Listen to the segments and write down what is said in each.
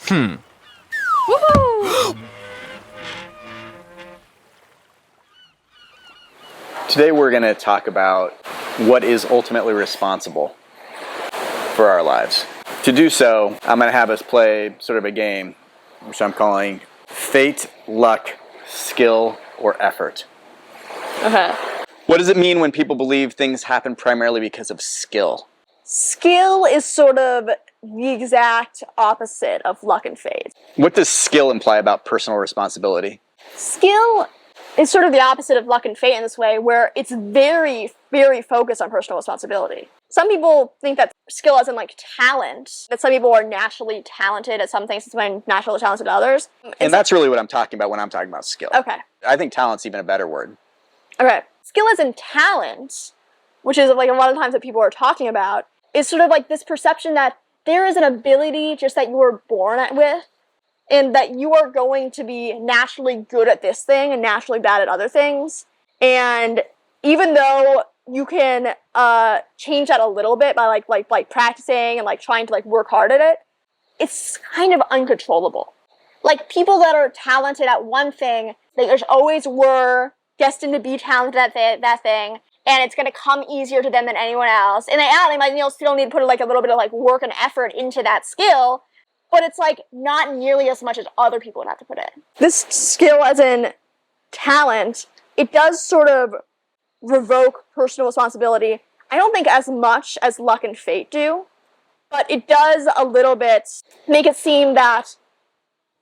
Woohoo! Today we're going to talk about what is ultimately responsible for our lives. To do so, I'm going to have us play sort of a game, which I'm calling Fate, Luck, Skill, or Effort. Okay. What does it mean when people believe things happen primarily because of skill? Skill is sort of the exact opposite of luck and fate. What does skill imply about personal responsibility? Skill is sort of the opposite of luck and fate in this way, where it's very, very focused on personal responsibility. Some people think that skill as in like talent, that some people are naturally talented at some things, some naturally talented at others. And that's really what I'm talking about when I'm talking about skill. Okay. I think talent's even a better word. Okay. Skill as in talent, which is like a lot of times that people are talking about, is sort of like this perception that there is an ability just that you were born with, and that you are going to be naturally good at this thing and naturally bad at other things. And even though you can change that a little bit by like practicing and like trying to like work hard at it, it's kind of uncontrollable. Like people that are talented at one thing, they just always were destined to be talented at that thing, and it's going to come easier to them than anyone else. And they might still need to put like a little bit of like work and effort into that skill, but it's like not nearly as much as other people would have to put in. This skill as in talent, it does sort of revoke personal responsibility. I don't think as much as luck and fate do, but it does a little bit make it seem that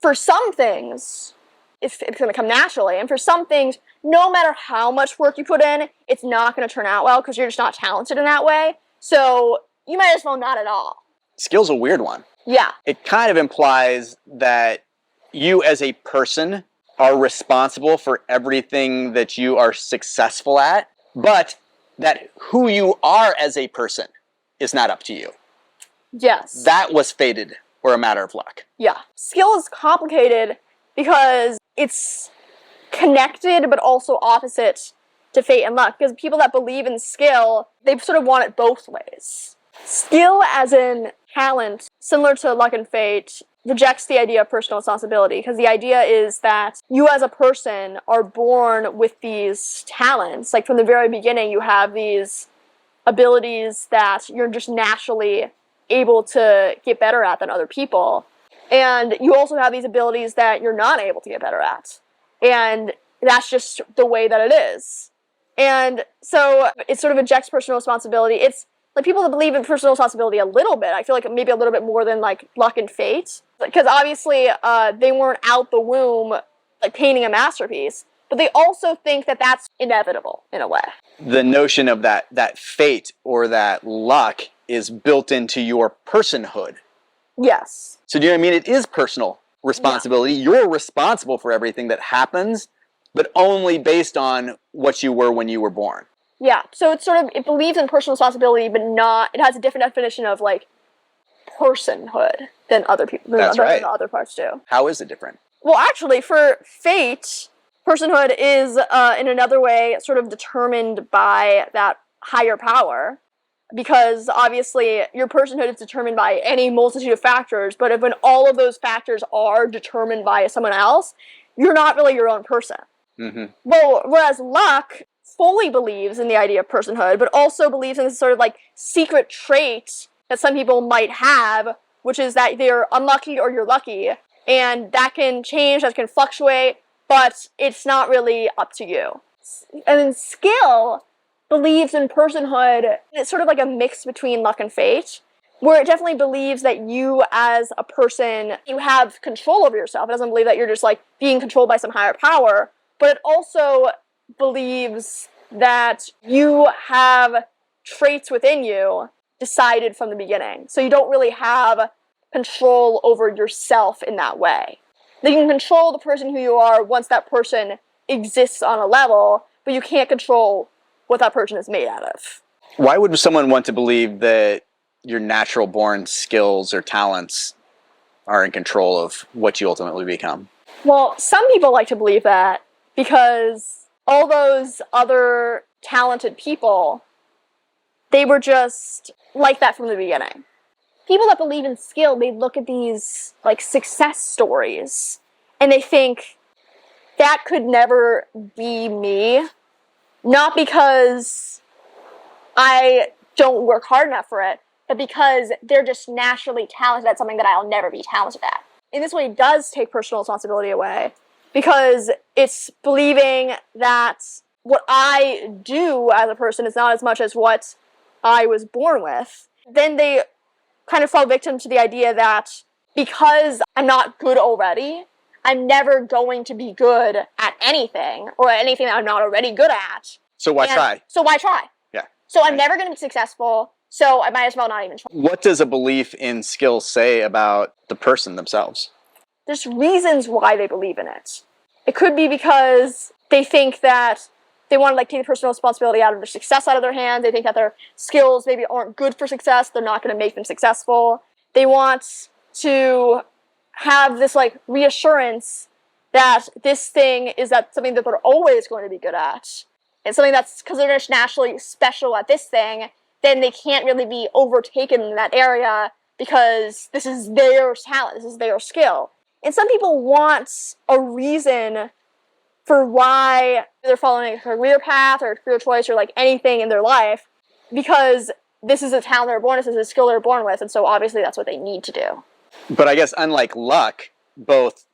for some things, it's going to come naturally, and for some things, no matter how much work you put in, it's not going to turn out well because you're just not talented in that way. So you might as well not at all. Skill's a weird one. Yeah. It kind of implies that you as a person are responsible for everything that you are successful at, but that who you are as a person is not up to you. Yes. That was fated or a matter of luck. Yeah. Skill is complicated because it's connected but also opposite to fate and luck, because people that believe in skill, they sort of want it both ways. Skill as in talent, similar to luck and fate, rejects the idea of personal responsibility, because the idea is that you as a person are born with these talents. Like from the very beginning, you have these abilities that you're just naturally able to get better at than other people. And you also have these abilities that you're not able to get better at. And that's just the way that it is. And so it sort of ejects personal responsibility. It's like people that believe in personal responsibility a little bit, I feel like maybe a little bit more than like luck and fate. Because obviously they weren't out the womb like painting a masterpiece, but they also think that that's inevitable in a way. The notion of that fate or that luck is built into your personhood. Yes. So do you know what I mean? It is personal responsibility. Yeah. You're responsible for everything that happens, but only based on what you were when you were born. Yeah, so it's sort of, it believes in personal responsibility, but not, it has a different definition of like personhood than other people, than other parts do. How is it different? Well, actually, for fate, personhood is in another way sort of determined by that higher power, because obviously your personhood is determined by any multitude of factors, but when all of those factors are determined by someone else, you're not really your own person. Mm-hmm. Well, whereas luck fully believes in the idea of personhood, but also believes in this sort of like secret trait that some people might have, which is that they're unlucky or you're lucky, and that can change, that can fluctuate, but it's not really up to you. And then skill believes in personhood. It's sort of like a mix between luck and fate, where it definitely believes that you as a person, you have control over yourself. It doesn't believe that you're just like being controlled by some higher power, but it also believes that you have traits within you decided from the beginning. So you don't really have control over yourself in that way. You can control the person who you are once that person exists on a level, but you can't control what that person is made out of. Why would someone want to believe that your natural born skills or talents are in control of what you ultimately become? Well, some people like to believe that because all those other talented people, they were just like that from the beginning. people that believe in skill, they look at these like success stories and they think that could never be me. Not because I don't work hard enough for it, but because they're just naturally talented at something that I'll never be talented at. In this way, it does take personal responsibility away, because it's believing that what I do as a person is not as much as what I was born with. Then they kind of fall victim to the idea that because I'm not good already, I'm never going to be good at anything, or at anything that I'm not already good at. So why try? So why try? Yeah. So I'm never going to be successful, so I might as well not even try. What does a belief in skill say about the person themselves? There's reasons why they believe in it. It could be because they think that they want to like take the personal responsibility out of their success out of their hands. They think that their skills maybe aren't good for success. They're not going to make them successful. They want to have this like reassurance that this thing is that something that they're always going to be good at. It's something that's, because they're just naturally special at this thing, then they can't really be overtaken in that area because this is their talent, this is their skill. And some people want a reason for why they're following a career path or a career choice or like anything in their life, because this is a talent they're born with, this is a skill they're born with, and so obviously that's what they need to do. But I guess unlike luck, both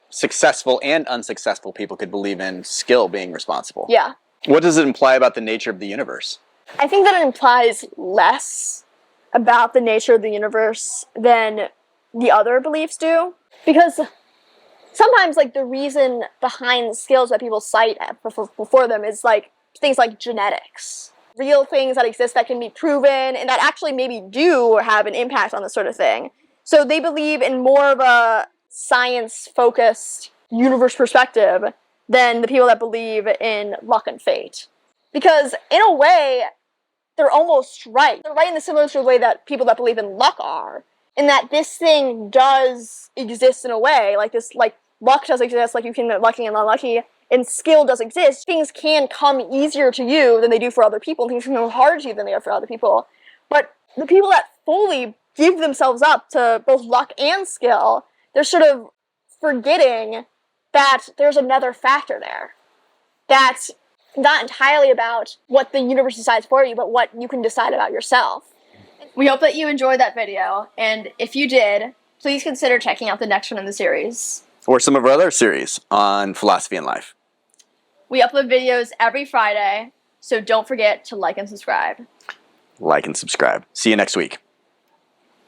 successful and unsuccessful people could believe in skill being responsible. Yeah. What does it imply about the nature of the universe? I think that it implies less about the nature of the universe than the other beliefs do. Because sometimes, like, the reason behind skills that people cite before them is, like, things like genetics. Real things that exist that can be proven and that actually maybe do have an impact on this sort of thing. So they believe in more of a science-focused universe perspective than the people that believe in luck and fate. Because, in a way, they're almost right. They're right in the similar sort of way that people that believe in luck are. In that this thing does exist in a way, like this, like, luck does exist, like you can get lucky and unlucky, and skill does exist. Things can come easier to you than they do for other people, and things can come harder to you than they are for other people. But the people that fully give themselves up to both luck and skill, they're sort of forgetting that there's another factor there. That's not entirely about what the universe decides for you, but what you can decide about yourself. We hope that you enjoyed that video, and if you did, please consider checking out the next one in the series. Or some of our other series on philosophy and life. We upload videos every Friday, so don't forget to like and subscribe. Like and subscribe. See you next week.